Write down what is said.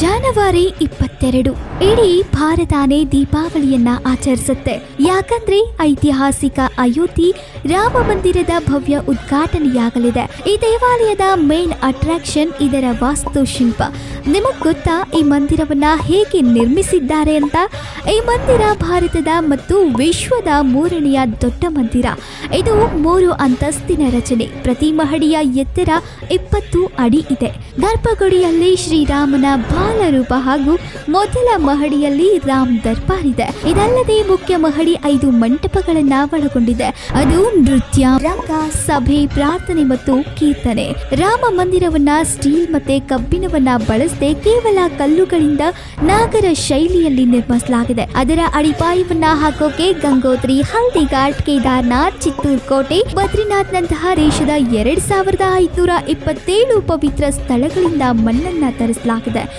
ಜನವರಿ 22 ಇಡೀ ಭಾರತಾನೇ ದೀಪಾವಳಿಯನ್ನ ಆಚರಿಸುತ್ತೆ. ಯಾಕಂದ್ರೆ ಐತಿಹಾಸಿಕ ಅಯೋಧ್ಯೆ ರಾಮ ಮಂದಿರದ ಭವ್ಯ ಉದ್ಘಾಟನೆಯಾಗಲಿದೆ. ಈ ದೇವಾಲಯದ ಮೇನ್ ಅಟ್ರಾಕ್ಷನ್ ಇದರ ವಾಸ್ತುಶಿಲ್ಪ. ನಿಮಗ್ ಗೊತ್ತಾ ಈ ಮಂದಿರವನ್ನ ಹೇಗೆ ನಿರ್ಮಿಸಿದ್ದಾರೆ ಅಂತ? ಈ ಮಂದಿರ ಭಾರತದ ಮತ್ತು ವಿಶ್ವದ 3ನೆಯ ದೊಡ್ಡ ಮಂದಿರ. ಇದು 3 ಅಂತಸ್ತಿನ ರಚನೆ. ಪ್ರತಿ ಮಹಡಿಯ ಎತ್ತರ 20 ಅಡಿ ಇದೆ. ಗರ್ಭಗುಡಿಯಲ್ಲಿ ಶ್ರೀರಾಮನ ಬಾಲರೂಪ ಹಾಗೂ ಮೊದಲ ಮಹಡಿಯಲ್ಲಿ ರಾಮ್ ದರ್ಬಾರ್ ಇದೆ. ಇದಲ್ಲದೆ ಮುಖ್ಯ ಮಹಡಿ 5 ಮಂಟಪಗಳನ್ನ ಒಳಗೊಂಡಿದೆ. ಅದು ನೃತ್ಯ, ರಂಗ, ಸಭೆ, ಪ್ರಾರ್ಥನೆ ಮತ್ತು ಕೀರ್ತನೆ. ರಾಮ ಮಂದಿರವನ್ನ ಸ್ಟೀಲ್ ಮತ್ತೆ ಕಬ್ಬಿಣವನ್ನ ಬಳಸದೆ ಕೇವಲ ಕಲ್ಲುಗಳಿಂದ ನಾಗರ ಶೈಲಿಯಲ್ಲಿ ನಿರ್ಮಿಸಲಾಗಿದೆ. ಅದರ ಅಡಿಪಾಯವನ್ನ ಹಾಕೋಕೆ ಗಂಗೋತ್ರಿ, ಹಲ್ದಿಘಾಟ್, ಕೇದಾರ್ನಾಥ್, ಚಿತ್ತೂರ್ ಕೋಟೆ, ಬದ್ರಿನಾಥ್ ನಂತಹ ದೇಶದ 2527 ಪವಿತ್ರ ಸ್ಥಳಗಳಿಂದ ಮಣ್ಣನ್ನ ತರಿಸಲಾಗಿದೆ.